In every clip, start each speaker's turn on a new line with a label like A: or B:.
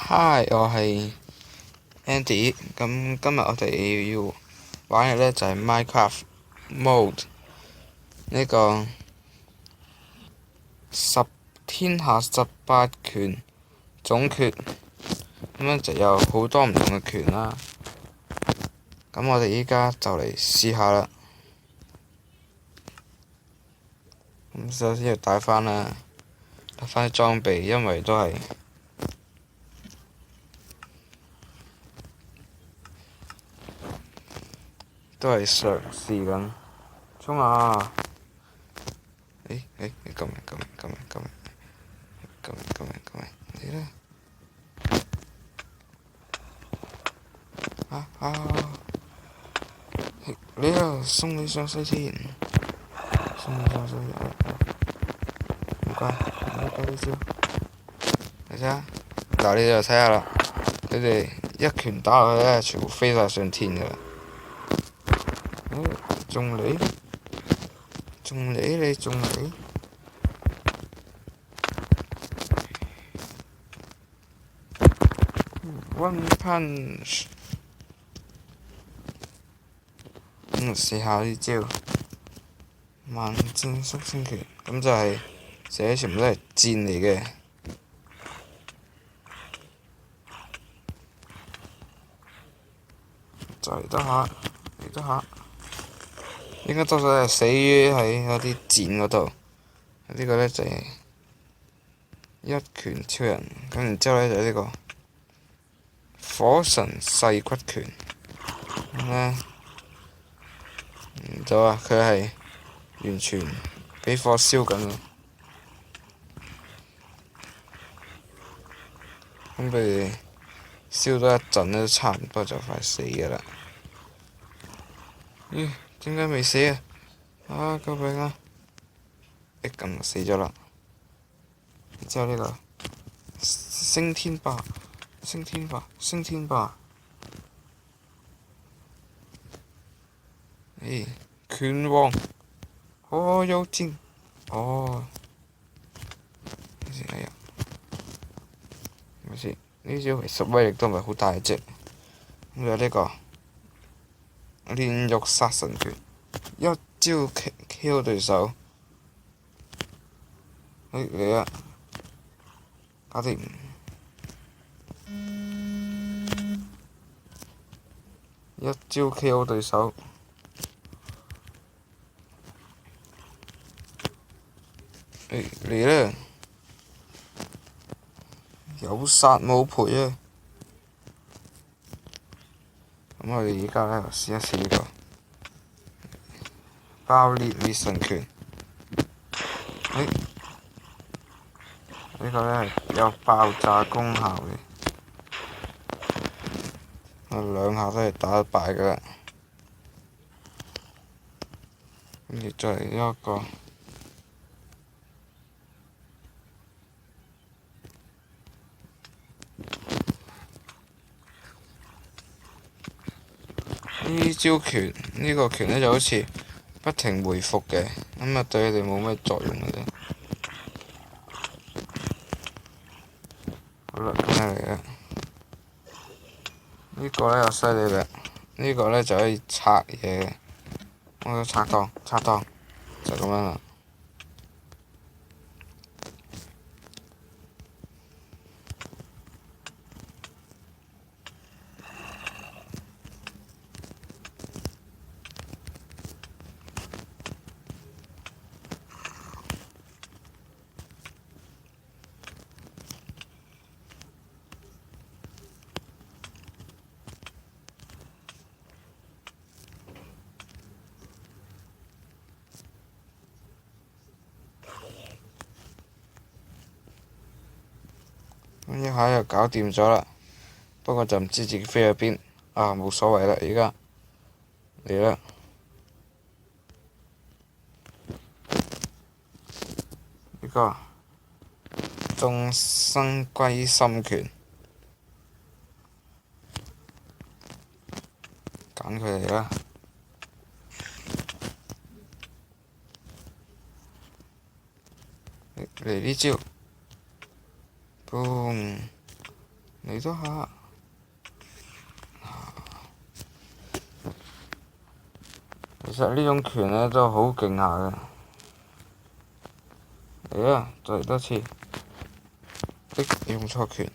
A: Hi，我係 Andy。咁今日我哋要玩嘅呢就係 Minecraft Mode 呢個天下18權總決，咁樣就有好多唔同嘅權啦。咁我哋依家就嚟試下啦。咁首先要帶翻啲裝備，因為都係嘗試緊。衝啊！你咁你咧？你啊，送你上西天，唔該，唔該呢招。你睇下，嗱你就睇下啦，佢哋一拳打落去咧，全部飛晒上天噶啦。仲嚟？你仲嚟？One punch。試下呢招萬箭縮星拳，咁就係寫全部都係箭嚟嘅。就嚟得下，應該多數係死於喺嗰啲箭嗰度。呢個呢就係一拳超人，咁然之後呢就係呢個火神細骨拳。咁呢就話佢係完全俾火燒緊嘅，咁佢哋燒多一陣呢，都差唔多就快死㗎啦。咦？點解未死啊？救命啊！咁就死咗啦。然之後呢個升天霸，拳王，有箭，咪先，呢招其實威力都唔係好大啫。咁就呢個煉獄殺神拳，一招 KO 對手。嚟啦，搞掂！一招 KO 對手。嚟啦！有殺冇賠啊！咁我哋而家呢，試一試呢個爆裂滅神拳。呢個呢係有爆炸功效嘅，兩下都係打得敗㗎啦。跟住再嚟一個呢招拳，呢個拳呢就好似不停回復嘅，咁啊對佢哋冇咩作用嘅啫。好啦，咁嚟啦！呢個呢又犀利啦，呢個呢就可以拆嘢嘅，我拆檔就咁樣啦。咁一下就搞掂咗啦，不過就唔知自己飛去邊，冇所謂啦，而家嚟啦！呢個眾生歸心拳，揀佢嚟啦！嚟呢招，boom！嚟多下。其實呢種拳呢都好勁下嘅。嚟啊！再嚟多次。用錯拳。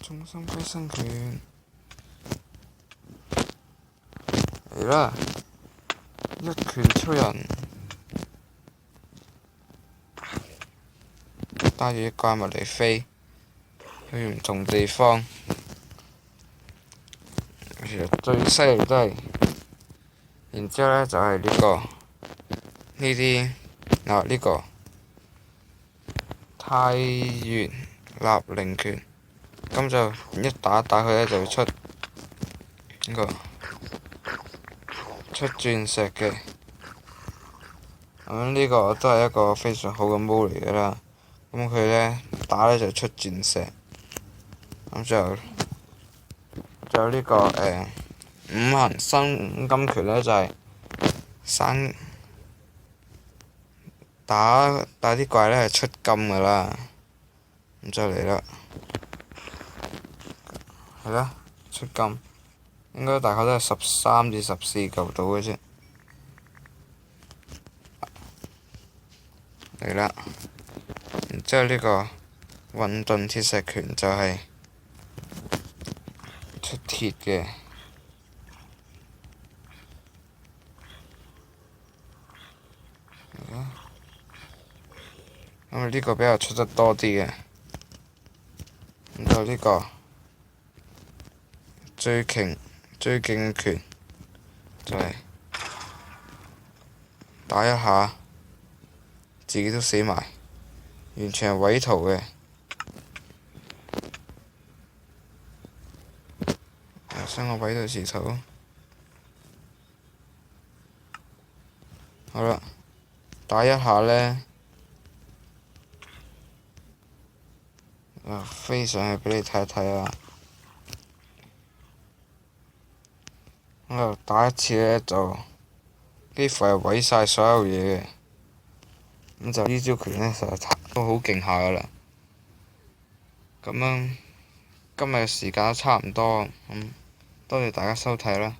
A: 中心歸身拳。嚟啦！一拳超人。帶住啲怪物嚟飛，去唔同地方。其實最犀利都係，然之後呢，就係呢啲呢個太原立靈拳，咁就一打佢呢，就會出鑽石嘅。咁呢個都係一個非常好嘅毛嚟㗎啦。咁佢呢，打呢就出鑽石，咁仲有呢個五行生金拳呢，就係打啲怪呢係出金㗎啦。咁就嚟啦，係啦，出金，應該大概都係13至14嚿到嘅啫。嚟啦，然之後呢個混沌鐵石拳就係出鐵嘅。咁呢個比較出得多啲嘅。然之後呢個最勁拳就係打一下，自己都死埋，完全係毀圖嘅。將我毀到字頭。好啦，打一下呢，飛上去俾你睇一睇啊！打一次呢，就幾乎係毀晒所有嘢嘅。咁就呢招拳呢，實在都好勁下噶啦。咁樣今日嘅時間都差唔多，多謝大家收睇啦。